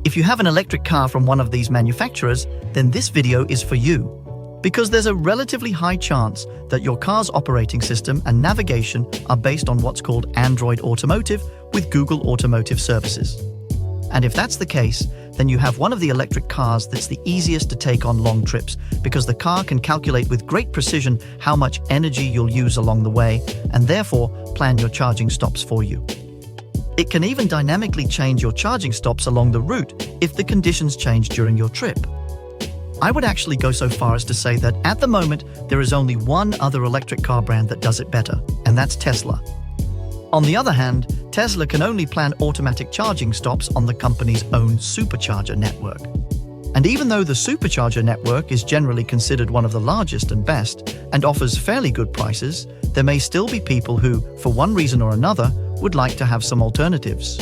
If you have an electric car from one of these manufacturers, then this video is for you. Because there's a relatively high chance that your car's operating system and navigation are based on what's called Android Automotive with Google Automotive Services. And if that's the case, then you have one of the electric cars that's the easiest to take on long trips because the car can calculate with great precision how much energy you'll use along the way and therefore plan your charging stops for you. It can even dynamically change your charging stops along the route if the conditions change during your trip. I would actually go so far as to say that at the moment, there is only one other electric car brand that does it better, and that's Tesla. On the other hand, Tesla can only plan automatic charging stops on the company's own supercharger network. And even though the supercharger network is generally considered one of the largest and best, and offers fairly good prices, there may still be people who, for one reason or another, would like to have some alternatives.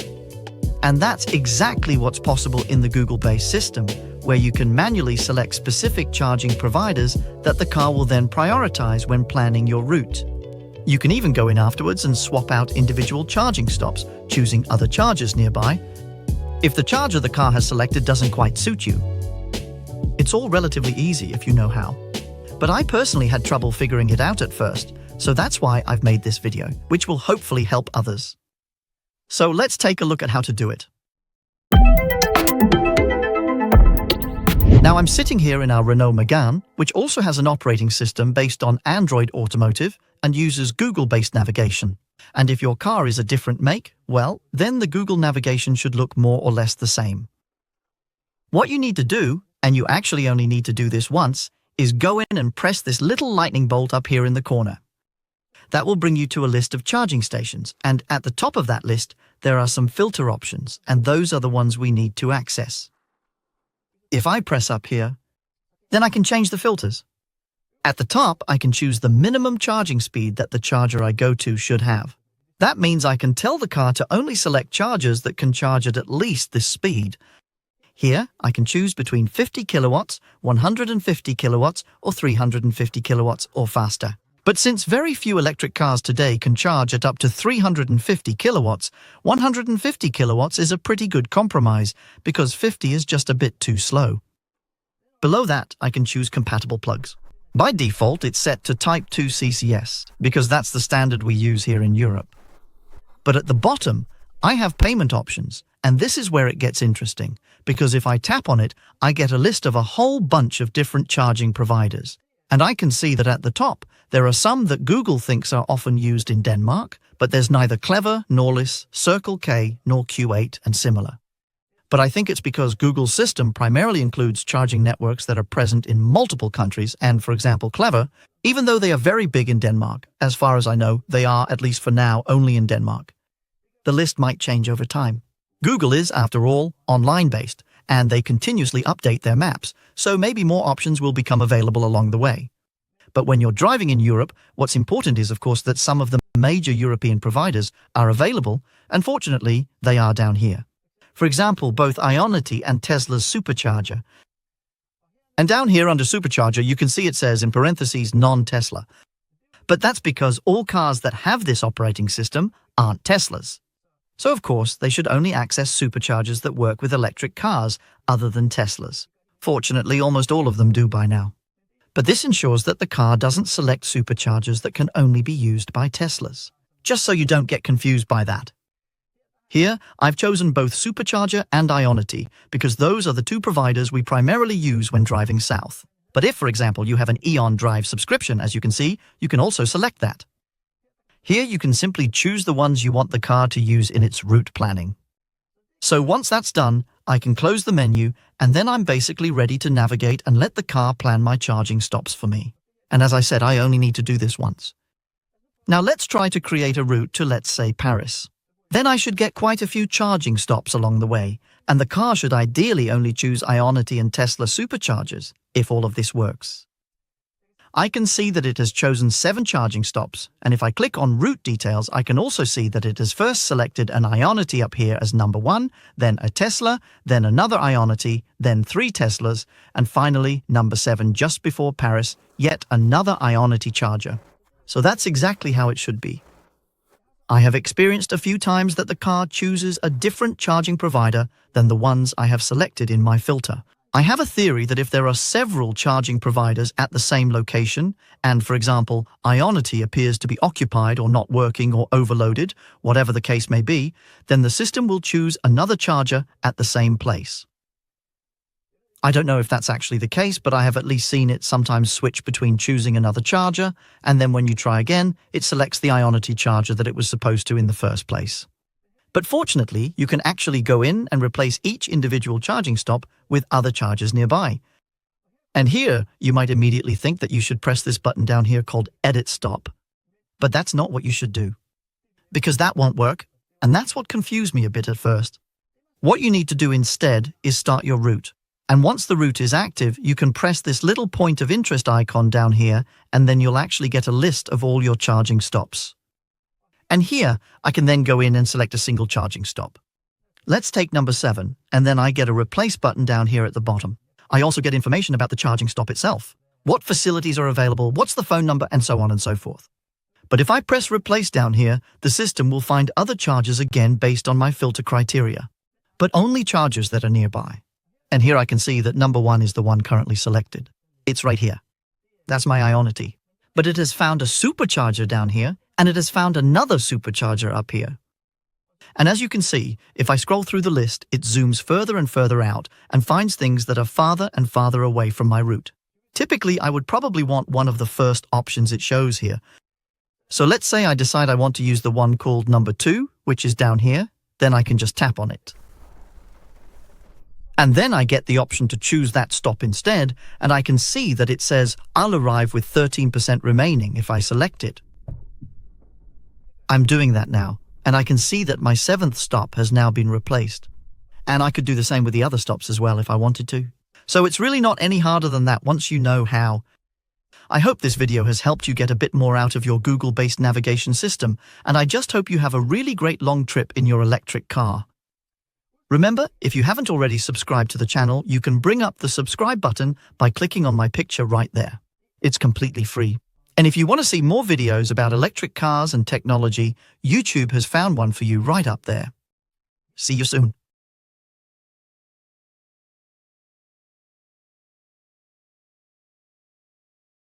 And that's exactly what's possible in the Google-based system, where you can manually select specific charging providers that the car will then prioritize when planning your route. You can even go in afterwards and swap out individual charging stops, choosing other chargers nearby, if the charger the car has selected doesn't quite suit you. It's all relatively easy if you know how. But I personally had trouble figuring it out at first, so that's why I've made this video, which will hopefully help others. So let's take a look at how to do it. Now I'm sitting here in our Renault Megane, which also has an operating system based on Android Automotive and uses Google-based navigation. And if your car is a different make, well, then the Google navigation should look more or less the same. What you need to do, and you actually only need to do this once, is go in and press this little lightning bolt up here in the corner. That will bring you to a list of charging stations, and at the top of that list, there are some filter options, and those are the ones we need to access. If I press up here, then I can change the filters. At the top, I can choose the minimum charging speed that the charger I go to should have. That means I can tell the car to only select chargers that can charge at least this speed. Here, I can choose between 50 kilowatts, 150 kilowatts, or 350 kilowatts or faster. But since very few electric cars today can charge at up to 350 kilowatts, 150 kilowatts is a pretty good compromise because 50 is just a bit too slow. Below that, I can choose compatible plugs. By default, it's set to Type 2 CCS because that's the standard we use here in Europe. But at the bottom, I have payment options, and this is where it gets interesting because if I tap on it, I get a list of a whole bunch of different charging providers. And I can see that at the top, there are some that Google thinks are often used in Denmark, but there's neither Clever, Norlys, Circle K, nor Q8 and similar. But I think it's because Google's system primarily includes charging networks that are present in multiple countries, and for example Clever, even though they are very big in Denmark, as far as I know, they are, at least for now, only in Denmark. The list might change over time. Google is, after all, online-based, and they continuously update their maps, so maybe more options will become available along the way. But when you're driving in Europe, what's important is, of course, that some of the major European providers are available, and fortunately, they are down here. For example, both Ionity and Tesla's supercharger. And down here under supercharger, you can see it says in parentheses non-Tesla. But that's because all cars that have this operating system aren't Teslas. So of course, they should only access superchargers that work with electric cars other than Teslas. Fortunately, almost all of them do by now. But this ensures that the car doesn't select superchargers that can only be used by Teslas. Just so you don't get confused by that. Here, I've chosen both Supercharger and Ionity because those are the two providers we primarily use when driving south. But if, for example, you have an Eon Drive subscription, as you can see, you can also select that. Here you can simply choose the ones you want the car to use in its route planning. So once that's done, I can close the menu and then I'm basically ready to navigate and let the car plan my charging stops for me. And as I said, I only need to do this once. Now let's try to create a route to, let's say, Paris. Then I should get quite a few charging stops along the way, and the car should ideally only choose Ionity and Tesla superchargers, if all of this works. I can see that it has chosen 7 charging stops, and if I click on route details, I can also see that it has first selected an Ionity up here as number 1, then a Tesla, then another Ionity, then 3 Teslas, and finally, number 7 just before Paris, yet another Ionity charger. So that's exactly how it should be. I have experienced a few times that the car chooses a different charging provider than the ones I have selected in my filter. I have a theory that if there are several charging providers at the same location, and for example, Ionity appears to be occupied or not working or overloaded, whatever the case may be, then the system will choose another charger at the same place. I don't know if that's actually the case, but I have at least seen it sometimes switch between choosing another charger, and then when you try again, it selects the Ionity charger that it was supposed to in the first place. But fortunately, you can actually go in and replace each individual charging stop with other chargers nearby. And here, you might immediately think that you should press this button down here called Edit Stop. But that's not what you should do, because that won't work, and that's what confused me a bit at first. What you need to do instead is start your route. And once the route is active, you can press this little point of interest icon down here, and then you'll actually get a list of all your charging stops. And here, I can then go in and select a single charging stop. Let's take number 7, and then I get a replace button down here at the bottom. I also get information about the charging stop itself, what facilities are available, what's the phone number, and so on and so forth. But if I press replace down here, the system will find other chargers again based on my filter criteria, but only chargers that are nearby. And here I can see that number 1 is the one currently selected. It's right here. That's my Ionity. But it has found a supercharger down here, and it has found another supercharger up here. And as you can see, if I scroll through the list, it zooms further and further out and finds things that are farther and farther away from my route. Typically, I would probably want one of the first options it shows here. So let's say I decide I want to use the one called number 2, which is down here, then I can just tap on it. And then I get the option to choose that stop instead, and I can see that it says I'll arrive with 13% remaining if I select it. I'm doing that now, and I can see that my 7th stop has now been replaced. And I could do the same with the other stops as well if I wanted to. So it's really not any harder than that once you know how. I hope this video has helped you get a bit more out of your Google-based navigation system, and I just hope you have a really great long trip in your electric car. Remember, if you haven't already subscribed to the channel, you can bring up the subscribe button by clicking on my picture right there. It's completely free. And if you want to see more videos about electric cars and technology, YouTube has found one for you right up there. See you soon.